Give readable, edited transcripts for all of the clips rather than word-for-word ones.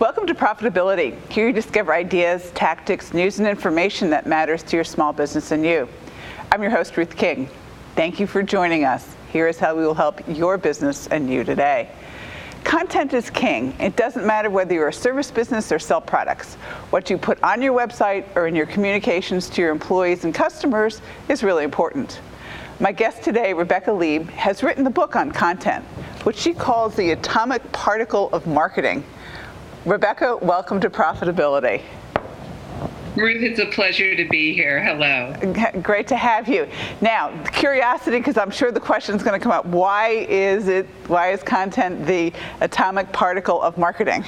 Welcome to Profitability. Here you discover ideas, tactics, news, and information that matters to your small business and you. I'm your host, Ruth King. Thank you for joining us. Here is how we will help your business and you today. Content is king. It doesn't matter whether you're a service business or sell products. What you put on your website or in your communications to your employees and customers is really important. My guest today, Rebecca Lieb, has written the book on content, which she calls the atomic particle of marketing. Rebecca, welcome to Profitability. Ruth, it's a pleasure to be here. Hello. Great to have you. Now, curiosity, because I'm sure the question is going to come up, why is content the atomic particle of marketing?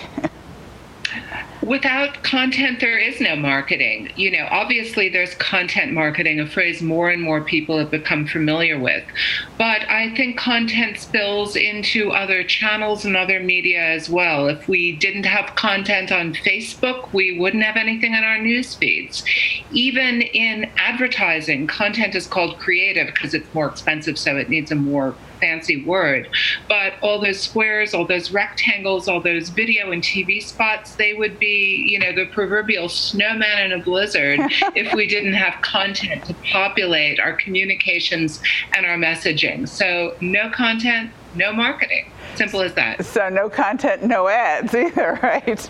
Without content, there is no marketing. Obviously there's content marketing, a phrase more and more people have become familiar with. But I think content spills into other channels and other media as well. If we didn't have content on Facebook, we wouldn't have anything on our news feeds. Even in advertising, content is called creative because it's more expensive, so it needs a more fancy word. But all those squares, all those rectangles, all those video and TV spots, they would be, the proverbial snowman in a blizzard if we didn't have content to populate our communications and our messaging. So no content, no marketing. Simple as that. So no content, no ads either, right?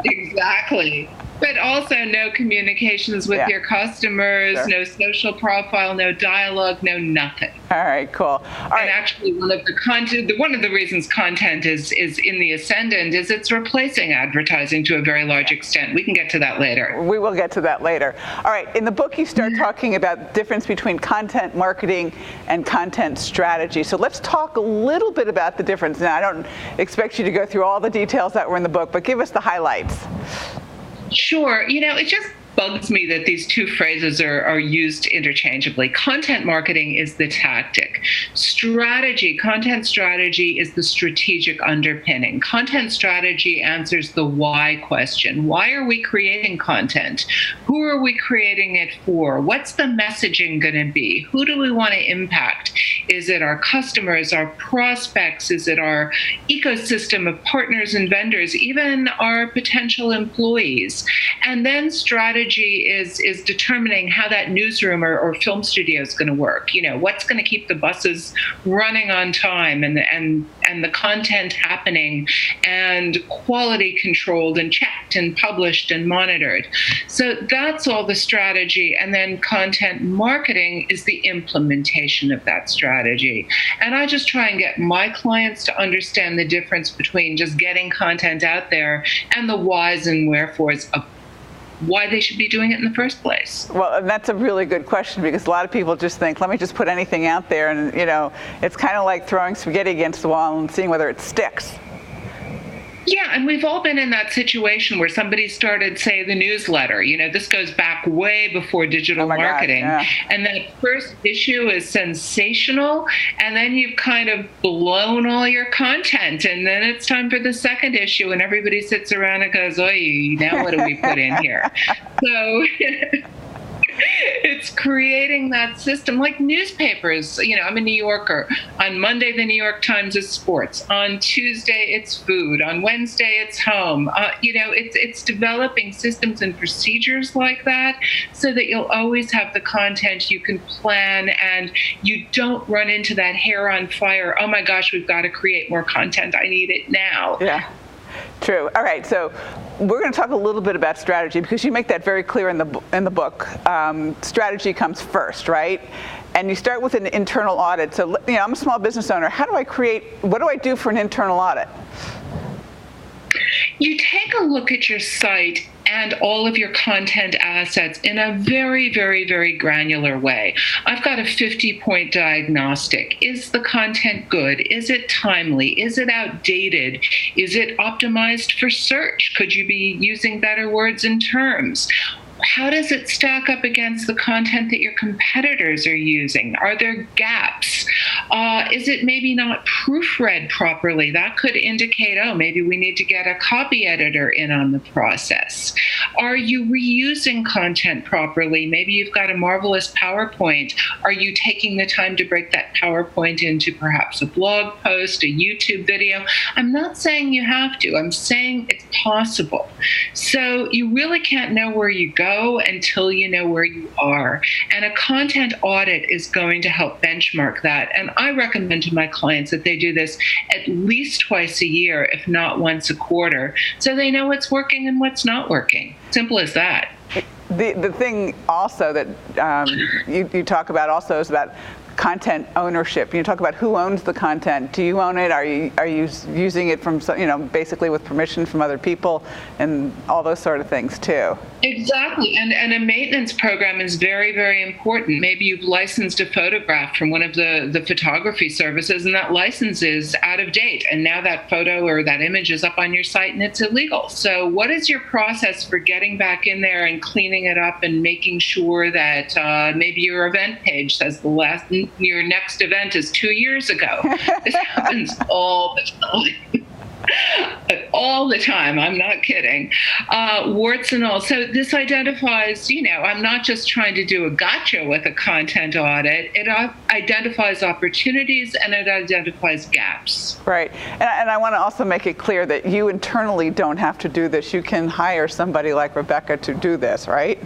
Exactly. But also no communications with your customers, sure. No social profile, no dialogue, no nothing. All right, cool. All right. And actually one of the reasons content is in the ascendant is it's replacing advertising to a very large extent. We can get to that later. We will get to that later. All right, in the book you start talking about the difference between content marketing and content strategy. So let's talk a little bit about the difference. Now, I don't expect you to go through all the details that were in the book, but give us the highlights. Sure. It just bugs me that these two phrases are used interchangeably. Content marketing is the tactic. Content strategy is the strategic underpinning. Content strategy answers the why question. Why are we creating content? Who are we creating it for? What's the messaging going to be? Who do we want to impact? Is it our customers, our prospects? Is it our ecosystem of partners and vendors, even our potential employees? And then strategy is determining how that newsroom or film studio is going to work. What's going to keep the buses running on time and the content happening and quality controlled and checked and published and monitored. So that's all the strategy. And then content marketing is the implementation of that strategy. And I just try and get my clients to understand the difference between just getting content out there and the whys and wherefores of why they should be doing it in the first place. Well, and that's a really good question because a lot of people just think, let me just put anything out there, and it's kind of like throwing spaghetti against the wall and seeing whether it sticks. Yeah, and we've all been in that situation where somebody started, say, the newsletter. This goes back way before digital marketing. God, yeah. And that first issue is sensational, and then you've kind of blown all your content, and then it's time for the second issue, and everybody sits around and goes, "Oy, now what do we put in here?" So it's creating that system like newspapers. I'm a New Yorker. On Monday, the New York Times is sports. On Tuesday, it's food. On Wednesday, it's home. It's developing systems and procedures like that so that you'll always have the content you can plan and you don't run into that hair on fire. Oh my gosh, we've got to create more content. I need it now. Yeah. True. All right, so we're going to talk a little bit about strategy because you make that very clear in the book. Strategy comes first, right? And you start with an internal audit. So, I'm a small business owner. What do I do for an internal audit? You take a look at your site and all of your content assets in a very, very, very granular way. I've got a 50-point diagnostic. Is the content good? Is it timely? Is it outdated? Is it optimized for search? Could you be using better words and terms? How does it stack up against the content that your competitors are using? Are there gaps? Is it maybe not proofread properly? That could indicate, maybe we need to get a copy editor in on the process. Are you reusing content properly? Maybe you've got a marvelous PowerPoint. Are you taking the time to break that PowerPoint into perhaps a blog post, a YouTube video? I'm not saying you have to. I'm saying it's possible. So you really can't know where you go until you know where you are. And a content audit is going to help benchmark that. And I recommend to my clients that they do this at least twice a year, if not once a quarter, so they know what's working and what's not working. Simple as that. The thing also that you talk about also is about content ownership. You talk about who owns the content. Do you own it? Are you using it from, basically with permission from other people and all those sort of things too? Exactly. And a maintenance program is very, very important. Maybe you've licensed a photograph from one of the photography services, and that license is out of date. And now that photo or that image is up on your site and it's illegal. So what is your process for getting back in there and cleaning it up and making sure that maybe your event page says your next event is 2 years ago? This happens all the time. All the time. I'm not kidding. Warts and all. So this identifies, I'm not just trying to do a gotcha with a content audit. It identifies opportunities and it identifies gaps. Right. And I want to also make it clear that you internally don't have to do this. You can hire somebody like Rebecca to do this, right?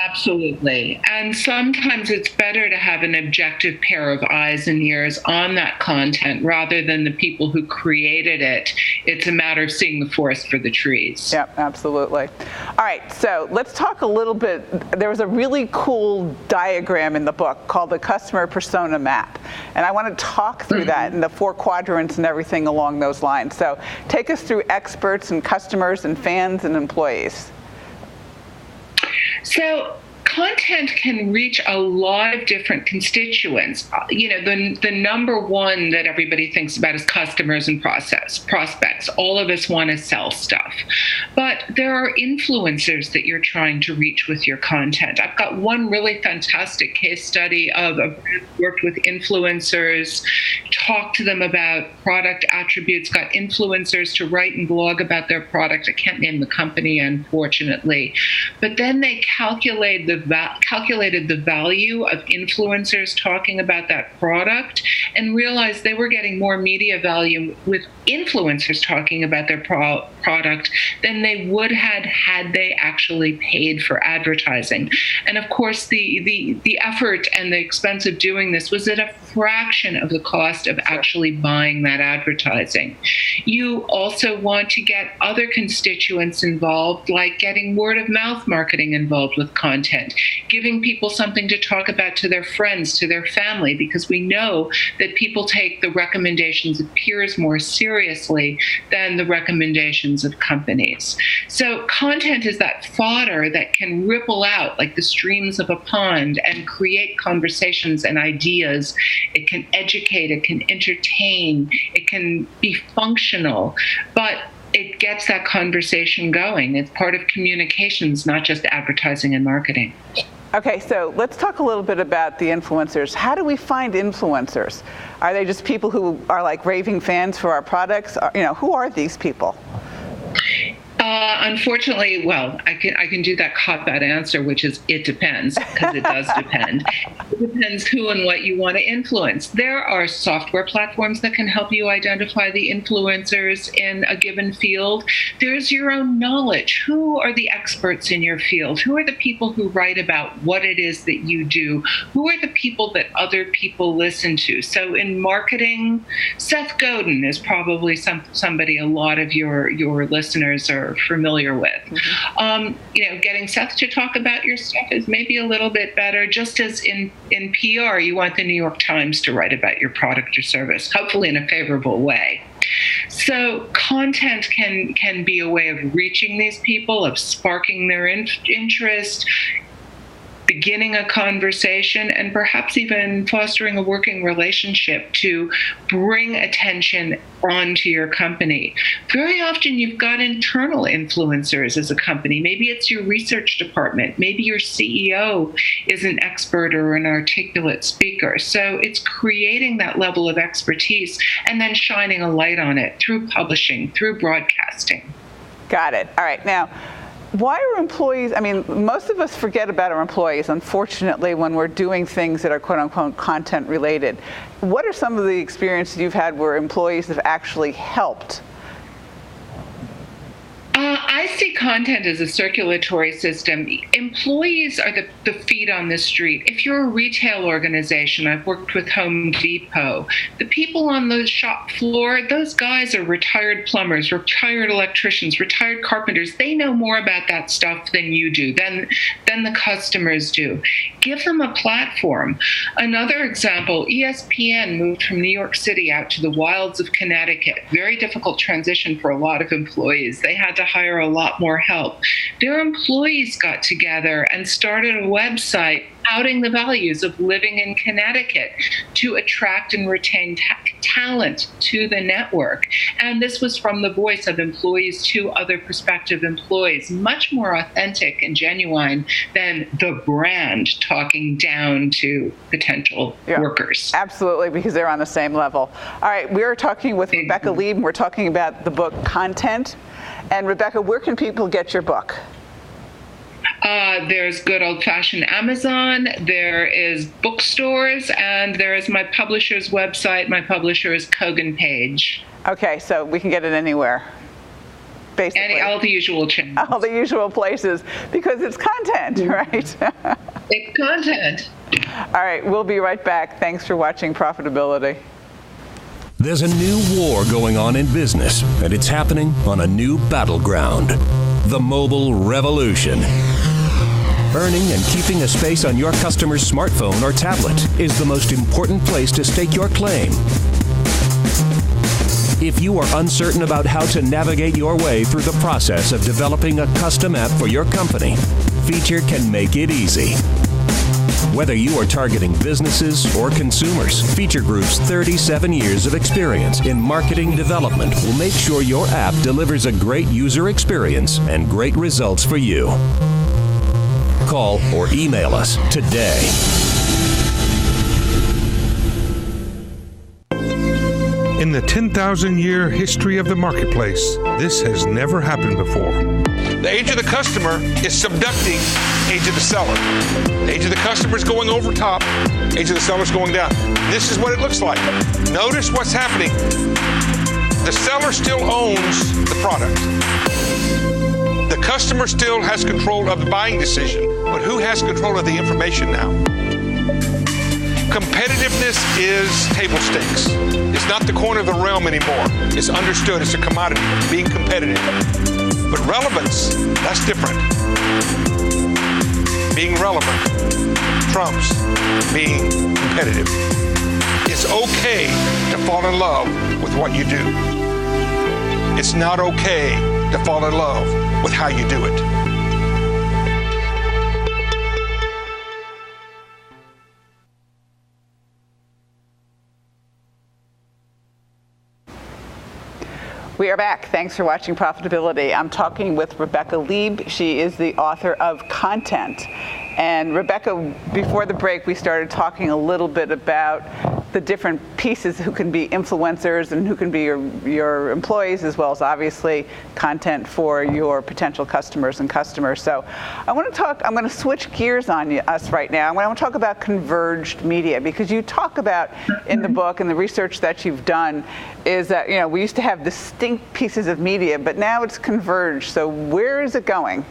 Absolutely. And sometimes it's better to have an objective pair of eyes and ears on that content rather than the people who created it. It's a matter of seeing the forest for the trees. Yep, absolutely. All right, so let's talk a little bit. There was a really cool diagram in the book called the Customer Persona Map. And I want to talk through that and the 4 quadrants and everything along those lines. So take us through experts and customers and fans and employees. So content can reach a lot of different constituents. The number one that everybody thinks about is customers and prospects. All of us want to sell stuff. But there are influencers that you're trying to reach with your content. I've got one really fantastic case study of a brand who worked with influencers, talked to them about product attributes, got influencers to write and blog about their product. I can't name the company, unfortunately. But then they calculated the value of influencers talking about that product and realized they were getting more media value with influencers talking about their product than they would had they actually paid for advertising. And of course, the effort and the expense of doing this was at a fraction of the cost of actually buying that advertising. You also want to get other constituents involved, like getting word of mouth marketing involved with content, giving people something to talk about to their friends, to their family, because we know that people take the recommendations of peers more seriously than the recommendations of companies. So content is that fodder that can ripple out like the streams of a pond and create conversations and ideas. It can educate, it can entertain, it can be functional, but it gets that conversation going. It's part of communications, not just advertising and marketing. Okay, so let's talk a little bit about the influencers. How do we find influencers? Are they just people who are like raving fans for our products? Who are these people? Unfortunately, I can do that cop-out answer, which is it depends, because it does depend. It depends who and what you want to influence. There are software platforms that can help you identify the influencers in a given field. There's your own knowledge. Who are the experts in your field? Who are the people who write about what it is that you do? Who are the people that other people listen to? So in marketing, Seth Godin is probably somebody a lot of your listeners are familiar with. Getting Seth to talk about your stuff is maybe a little bit better. Just as in PR, you want the New York Times to write about your product or service, hopefully in a favorable way. So content can be a way of reaching these people, of sparking their interest, beginning a conversation, and perhaps even fostering a working relationship to bring attention onto your company. Very often you've got internal influencers as a company. Maybe it's your research department. Maybe your CEO is an expert or an articulate speaker. So it's creating that level of expertise and then shining a light on it through publishing, through broadcasting. Got it. All right. Now, Why are employees, I mean, most of us forget about our employees, unfortunately, when we're doing things that are quote unquote content related. What are some of the experiences you've had where employees have actually helped? I see content as a circulatory system. Employees are the feet on the street. If you're a retail organization, I've worked with Home Depot, the people on the shop floor, those guys are retired plumbers, retired electricians, retired carpenters. They know more about that stuff than you do, than the customers do. Give them a platform. Another example, ESPN moved from New York City out to the wilds of Connecticut. Very difficult transition for a lot of employees. They had to hire a lot more help. Their employees got together and started a website outing the values of living in Connecticut to attract and retain talent to the network. And this was from the voice of employees to other prospective employees, much more authentic and genuine than the brand talking down to potential workers. Absolutely, because they're on the same level. All right, we're talking with Rebecca Lieb, and we're talking about the book Content. And Rebecca, where can people get your book? There's good old-fashioned Amazon, there is bookstores, and there is my publisher's website. My publisher is Kogan Page. Okay, so we can get it anywhere, basically. All the usual channels. All the usual places, because it's content, right? It's content. All right, we'll be right back. Thanks for watching Profitability. There's a new war going on in business, and it's happening on a new battleground. The mobile revolution. Earning and keeping a space on your customer's smartphone or tablet is the most important place to stake your claim. If you are uncertain about how to navigate your way through the process of developing a custom app for your company, Feature can make it easy. Whether you are targeting businesses or consumers, Feature Group's 37 years of experience in marketing development will make sure your app delivers a great user experience and great results for you. Call or email us today. In the 10,000-year history of the marketplace, this has never happened before. The age of the customer is subducting age of the seller. The age of the customer is going over top, age of the seller is going down. This is what it looks like. Notice what's happening. The seller still owns the product. The customer still has control of the buying decision, but who has control of the information now? Competitiveness is table stakes. It's not the corner of the realm anymore. It's understood. It's a commodity, being competitive. But relevance, that's different. Being relevant trumps being competitive. It's okay to fall in love with what you do. It's not okay to fall in love with how you do it. We are back. Thanks for watching Profitability. I'm talking with Rebecca Lieb. She is the author of Content. And Rebecca, before the break, we started talking a little bit about the different pieces who can be influencers and who can be your employees, as well as obviously content for your potential customers and customers. So I'm going to switch gears on us right now. I want to talk about converged media, because you talk about in the book and the research that you've done is that, we used to have distinct pieces of media, but now it's converged. So where is it going?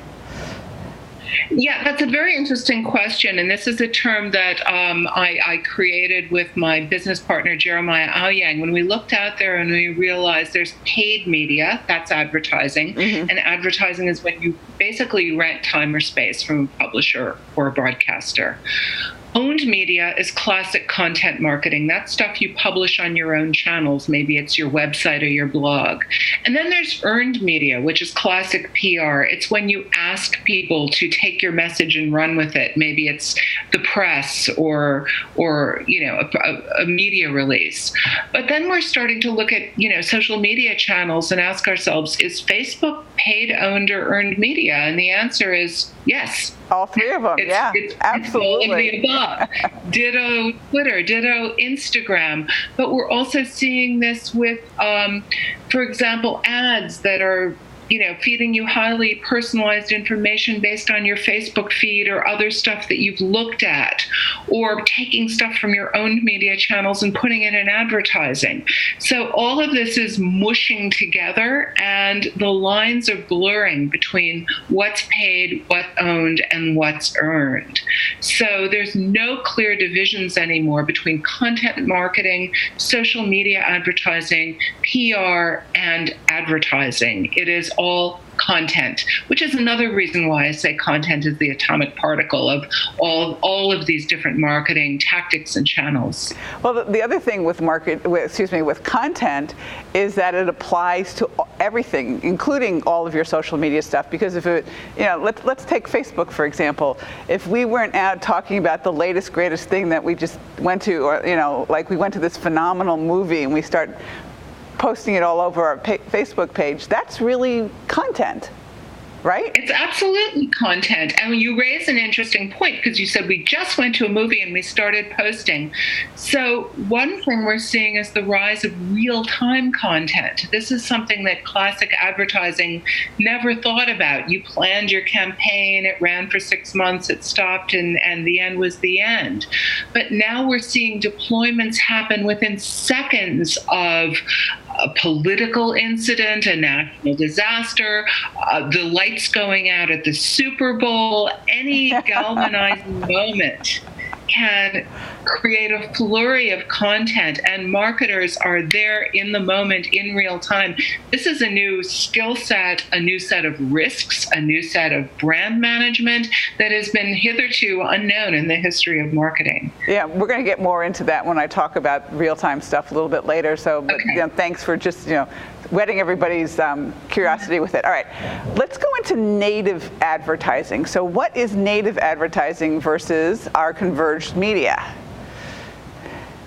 Yeah, that's a very interesting question. And this is a term that I created with my business partner, Jeremiah Aoyang, when we looked out there and we realized there's paid media, that's advertising. Mm-hmm. And advertising is when you basically rent time or space from a publisher or a broadcaster. Owned media is classic content marketing. That's stuff you publish on your own channels. Maybe it's your website or your blog. And then there's earned media, which is classic PR. It's when you ask people to take your message and run with it. Maybe it's the press or a media release. But then we're starting to look at, social media channels and ask ourselves, is Facebook paid, owned, or earned media? And the answer is yes. All three of them, it's absolutely. All of the above. Ditto Twitter, ditto Instagram. But we're also seeing this with, for example, ads that are feeding you highly personalized information based on your Facebook feed or other stuff that you've looked at, or taking stuff from your own media channels and putting it in advertising. So all of this is mushing together, and the lines are blurring between what's paid, what's owned, and what's earned. So there's no clear divisions anymore between content marketing, social media advertising, PR, and advertising. It is all content, which is another reason why I say content is the atomic particle of all of these different marketing tactics and channels. Well, the other thing with with content is that it applies to everything, including all of your social media stuff. Because if it, let's take Facebook for example. If we weren't out talking about the latest, greatest thing that we just went to, or like we went to this phenomenal movie and we start posting it all over our Facebook page, that's really content, right? It's absolutely content. And you raise an interesting point, because you said we just went to a movie and we started posting. So one thing we're seeing is the rise of real-time content. This is something that classic advertising never thought about. You planned your campaign, it ran for 6 months, it stopped, and the end was the end. But now we're seeing deployments happen within seconds of a political incident, a national disaster, the lights going out at the Super Bowl, any galvanizing moment can create a flurry of content, and marketers are there in the moment, in real time. This is a new skill set, a new set of risks, a new set of brand management that has been hitherto unknown in the history of marketing. Yeah, we're going to get more into that when I talk about real-time stuff a little bit later. So, but, okay. Thanks for just whetting everybody's curiosity with it. All right, let's go into native advertising. So what is native advertising versus our converged media?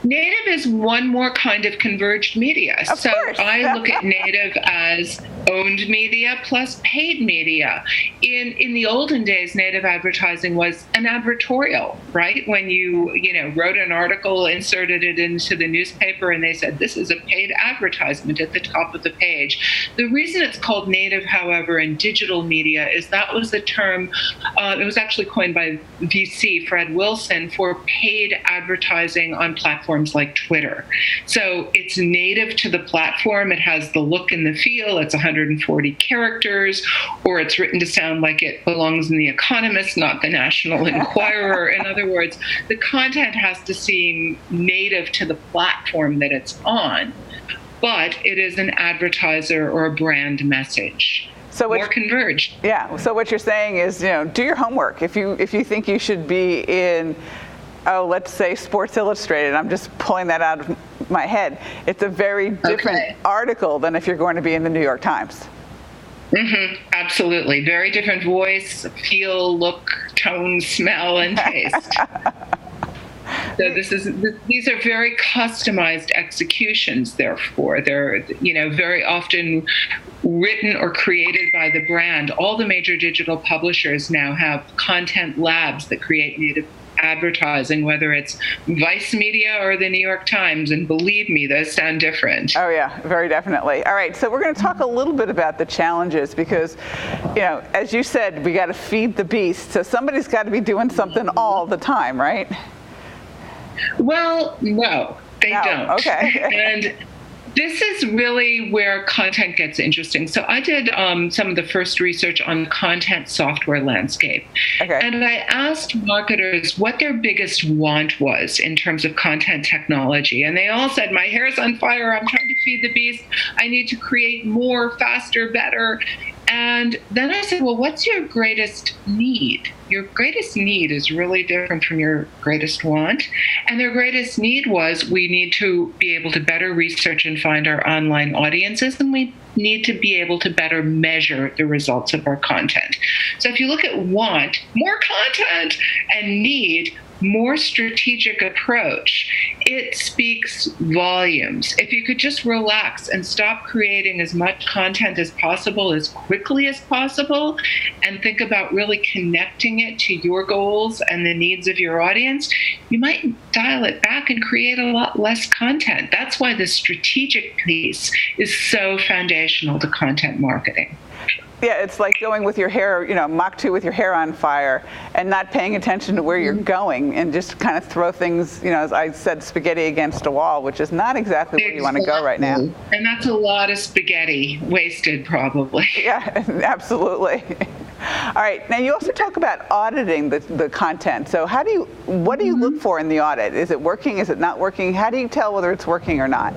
Native is one more kind of converged media. Of so course. I look at native as owned media plus paid media. In the olden days, native advertising was an advertorial, right? When you wrote an article, inserted it into the newspaper, and they said, this is a paid advertisement at the top of the page. The reason it's called native, however, in digital media is that was the term, it was actually coined by VC Fred Wilson for paid advertising on platforms like Twitter. So it's native to the platform. It has the look and the feel. It's 140 characters, or it's written to sound like it belongs in The Economist, not the National Enquirer. In other words, the content has to seem native to the platform that it's on, but it is an advertiser or a brand message. So more converged. Yeah. So what you're saying is, do your homework. If you think you should be in, let's say Sports Illustrated, I'm just pulling that out of my head. It's a very different article than if you're going to be in the New York Times. Mm-hmm. Absolutely. Very different voice, feel, look, tone, smell, and taste. So these are very customized executions, therefore. They're, very often written or created by the brand. All the major digital publishers now have content labs that create native advertising, whether it's Vice Media or the New York Times, and believe me, those sound different. Oh yeah, very definitely. All right, so we're going to talk a little bit about the challenges because, as you said, we got to feed the beast. So somebody's got to be doing something all the time, right? Well, no, they don't. Okay. And this is really where content gets interesting. So I did some of the first research on the content software landscape. Okay. And I asked marketers what their biggest want was in terms of content technology. And they all said, my hair's on fire, I'm trying to feed the beast, I need to create more, faster, better. And then I said, well, what's your greatest need? Your greatest need is really different from your greatest want. And their greatest need was, we need to be able to better research and find our online audiences, and we need to be able to better measure the results of our content. So if you look at want, more content, and need, more strategic approach, it speaks volumes. If you could just relax and stop creating as much content as possible, as quickly as possible, and think about really connecting it to your goals and the needs of your audience, you might dial it back and create a lot less content. That's why the strategic piece is so foundational to content marketing. Yeah, it's like going with your hair, Mach 2 with your hair on fire and not paying attention to where you're going and just kind of throw things, as I said, spaghetti against a wall, which is not exactly where you want to go right now. And that's a lot of spaghetti wasted, probably. Yeah, absolutely. All right. Now, you also talk about auditing the content. So what do you look for in the audit? Is it working? Is it not working? How do you tell whether it's working or not?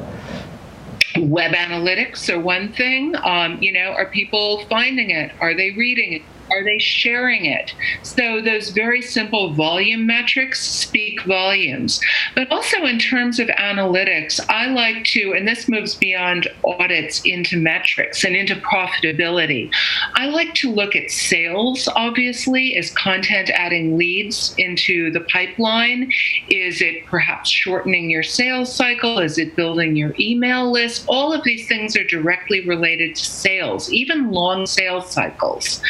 Web analytics are one thing. Are people finding it? Are they reading it? Are they sharing it? So those very simple volume metrics speak volumes. But also in terms of analytics, I like to, and this moves beyond audits into metrics and into profitability. I like to look at sales, obviously. Is content adding leads into the pipeline? Is it perhaps shortening your sales cycle? Is it building your email list? All of these things are directly related to sales, even long sales cycles.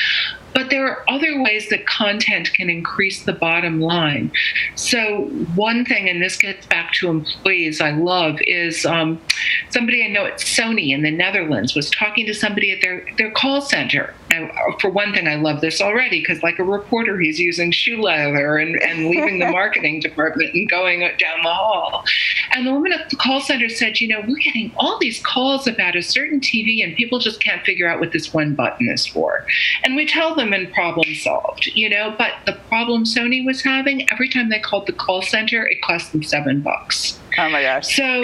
But there are other ways that content can increase the bottom line. So one thing, and this gets back to employees I love, is somebody I know at Sony in the Netherlands was talking to somebody at their call center. Now, for one thing, I love this already because like a reporter, he's using shoe leather and leaving the marketing department and going down the hall. And the woman at the call center said, we're getting all these calls about a certain TV and people just can't figure out what this one button is for. And we tell them and problem solved, but the problem Sony was having, every time they called the call center, it cost them $7. Oh my gosh. So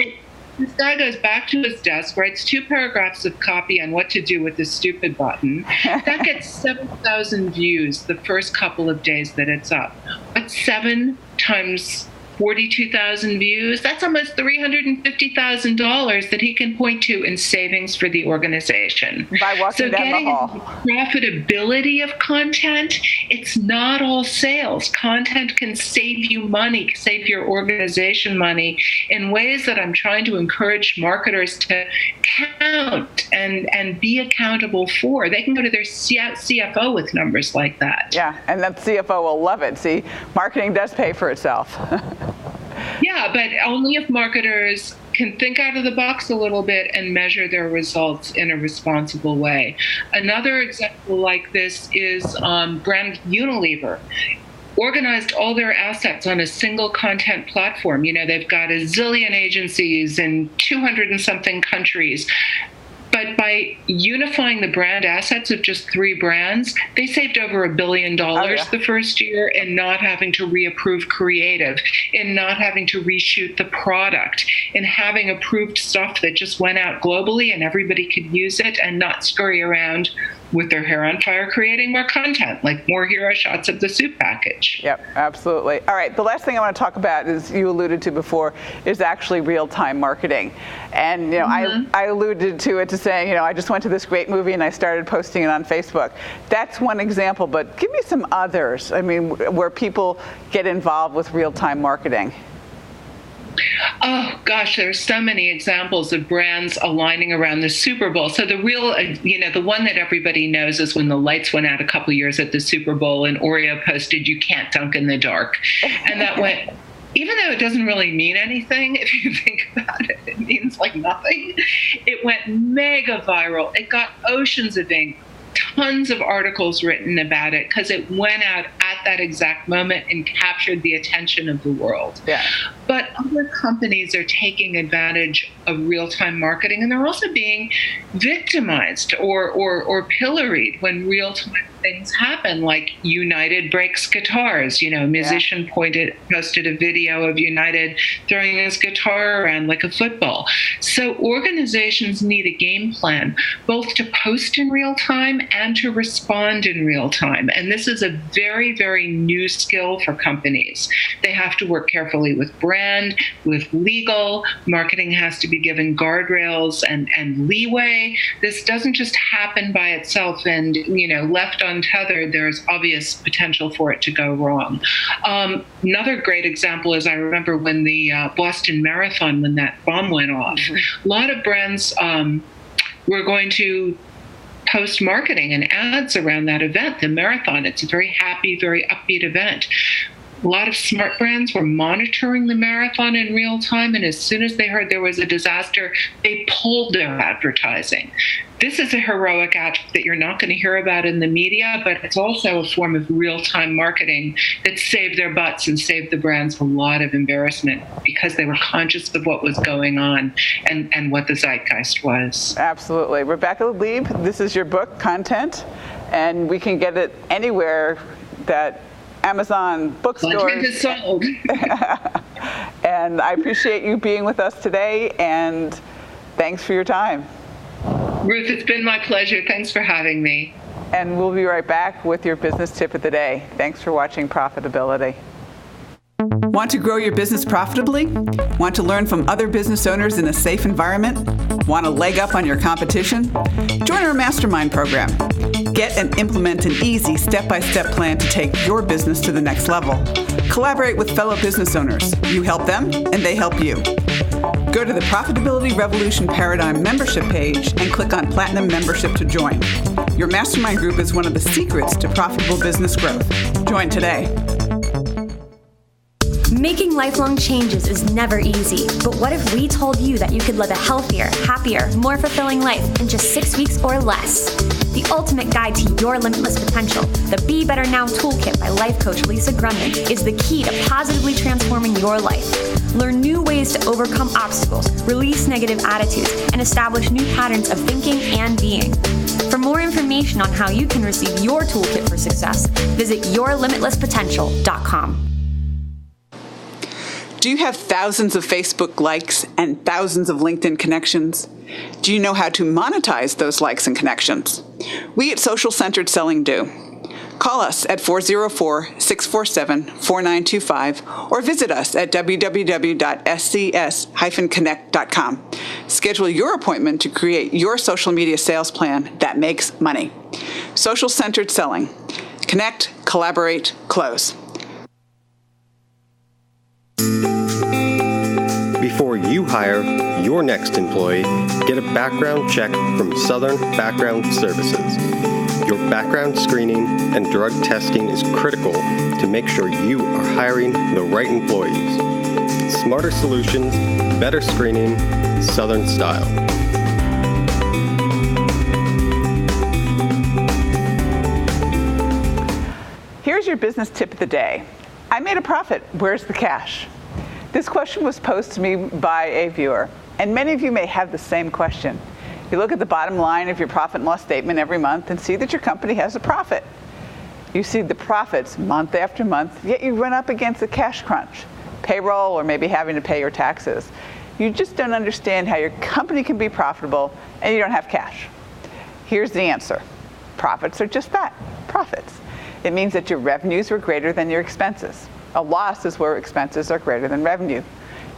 this guy goes back to his desk, writes 2 paragraphs of copy on what to do with this stupid button. That gets 7,000 views the first couple of days that it's up. But 7 times 42,000 views, that's almost $350,000 that he can point to in savings for the organization. By walking down the hall. Profitability of content, it's not all sales. Content can save you money, save your organization money in ways that I'm trying to encourage marketers to count and be accountable for. They can go to their CFO with numbers like that. Yeah, and that CFO will love it. See, marketing does pay for itself. Yeah, but only if marketers can think out of the box a little bit and measure their results in a responsible way. Another example like this is brand Unilever. Organized all their assets on a single content platform. They've got a zillion agencies in 200 and something countries. But by unifying the brand assets of just 3 brands, they saved over $1 billion the first year in not having to reapprove creative, in not having to reshoot the product, in having approved stuff that just went out globally and everybody could use it and not scurry around with their hair on fire creating more content, like more hero shots of the soup package. Yep, absolutely. All right, the last thing I want to talk about, as you alluded to before, is actually real-time marketing. And I alluded to it to saying, I just went to this great movie and I started posting it on Facebook. That's one example, but give me some others, where people get involved with real-time marketing. Oh, gosh, there's so many examples of brands aligning around the Super Bowl. So the real, the one that everybody knows is when the lights went out a couple years at the Super Bowl and Oreo posted, "You can't dunk in the dark." And that went, even though it doesn't really mean anything, if you think about it, it means like nothing. It went mega viral. It got oceans of ink. Tons of articles written about it because it went out at that exact moment and captured the attention of the world. Yeah. But other companies are taking advantage of real-time marketing, and they're also being victimized or pilloried when real-time things happen, like United breaks guitars. A musician posted a video of United throwing his guitar around like a football. So organizations need a game plan, both to post in real time and to respond in real time. And this is a very, very new skill for companies. They have to work carefully with brand, with legal. Marketing has to be given guardrails and leeway. This doesn't just happen by itself and, left untethered, there's obvious potential for it to go wrong. Another great example is I remember when the Boston Marathon, when that bomb went off, a lot of brands were going to post marketing and ads around that event, the marathon. It's a very happy, very upbeat event. A lot of smart brands were monitoring the marathon in real time, and as soon as they heard there was a disaster, they pulled their advertising. This is a heroic act that you're not going to hear about in the media, but it's also a form of real-time marketing that saved their butts and saved the brands a lot of embarrassment because they were conscious of what was going on and what the zeitgeist was. Absolutely. Rebecca Lieb, this is your book, Content, and we can get it anywhere that Amazon bookstores. Content is sold. And I appreciate you being with us today, and thanks for your time. Ruth, it's been my pleasure. Thanks for having me. And we'll be right back with your business tip of the day. Thanks for watching Profitability. Want to grow your business profitably? Want to learn from other business owners in a safe environment? Want a leg up on your competition? Join our mastermind program. Get and implement an easy step-by-step plan to take your business to the next level. Collaborate with fellow business owners. You help them, and they help you. Go to the Profitability Revolution Paradigm membership page and click on Platinum Membership to join. Your mastermind group is one of the secrets to profitable business growth. Join today. Making lifelong changes is never easy, but what if we told you that you could live a healthier, happier, more fulfilling life in just 6 weeks or less? The ultimate guide to your limitless potential, the Be Better Now Toolkit by life coach Lisa Grundman, is the key to positively transforming your life. Learn new ways to overcome obstacles, release negative attitudes, and establish new patterns of thinking and being. For more information on how you can receive your toolkit for success, visit yourlimitlesspotential.com. Do you have thousands of Facebook likes and thousands of LinkedIn connections? Do you know how to monetize those likes and connections? We at Social Centered Selling do. Call us at 404-647-4925 or visit us at www.scs-connect.com. Schedule your appointment to create your social media sales plan that makes money. Social Centered Selling. Connect, collaborate, close. Before you hire your next employee, get a background check from Southern Background Services. Your background screening and drug testing is critical to make sure you are hiring the right employees. Smarter solutions, better screening, Southern style. Here's your business tip of the day. I made a profit. Where's the cash? This question was posed to me by a viewer, and many of you may have the same question. You look at the bottom line of your profit and loss statement every month and see that your company has a profit. You see the profits month after month, yet you run up against a cash crunch, payroll, or maybe having to pay your taxes. You just don't understand how your company can be profitable and you don't have cash. Here's the answer. Profits are just that, profits. It means that your revenues were greater than your expenses. A loss is where expenses are greater than revenue.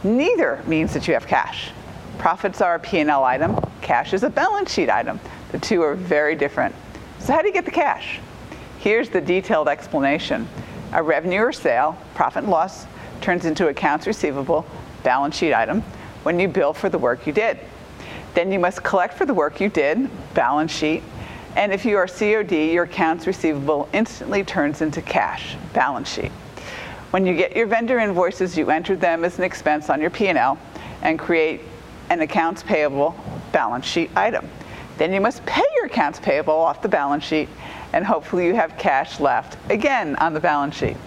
Neither means that you have cash. Profits are a P&L item. Cash is a balance sheet item. The two are very different. So how do you get the cash? Here's the detailed explanation. A revenue or sale, profit and loss, turns into accounts receivable, balance sheet item, when you bill for the work you did. Then you must collect for the work you did, balance sheet, and if you are COD, your accounts receivable instantly turns into cash, balance sheet. When you get your vendor invoices, you enter them as an expense on your P&L and create an accounts payable balance sheet item. Then you must pay your accounts payable off the balance sheet, and hopefully you have cash left, again, on the balance sheet.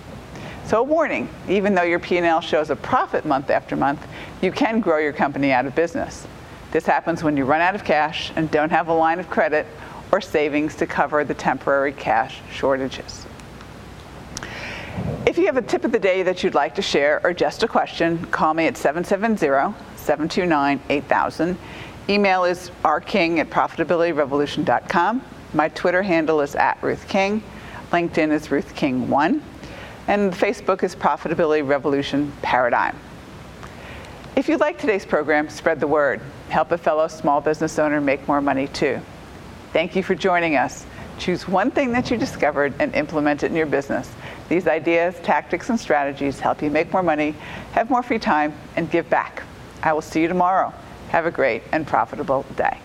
So a warning, even though your P&L shows a profit month after month, you can grow your company out of business. This happens when you run out of cash and don't have a line of credit or savings to cover the temporary cash shortages. If you have a tip of the day that you'd like to share or just a question, call me at 770-729-8000. Email is rking@profitabilityrevolution.com. My Twitter handle is @RuthKing. LinkedIn is RuthKing1. And Facebook is Profitability Revolution Paradigm. If you like today's program, spread the word. Help a fellow small business owner make more money too. Thank you for joining us. Choose one thing that you discovered and implement it in your business. These ideas, tactics, and strategies help you make more money, have more free time, and give back. I will see you tomorrow. Have a great and profitable day.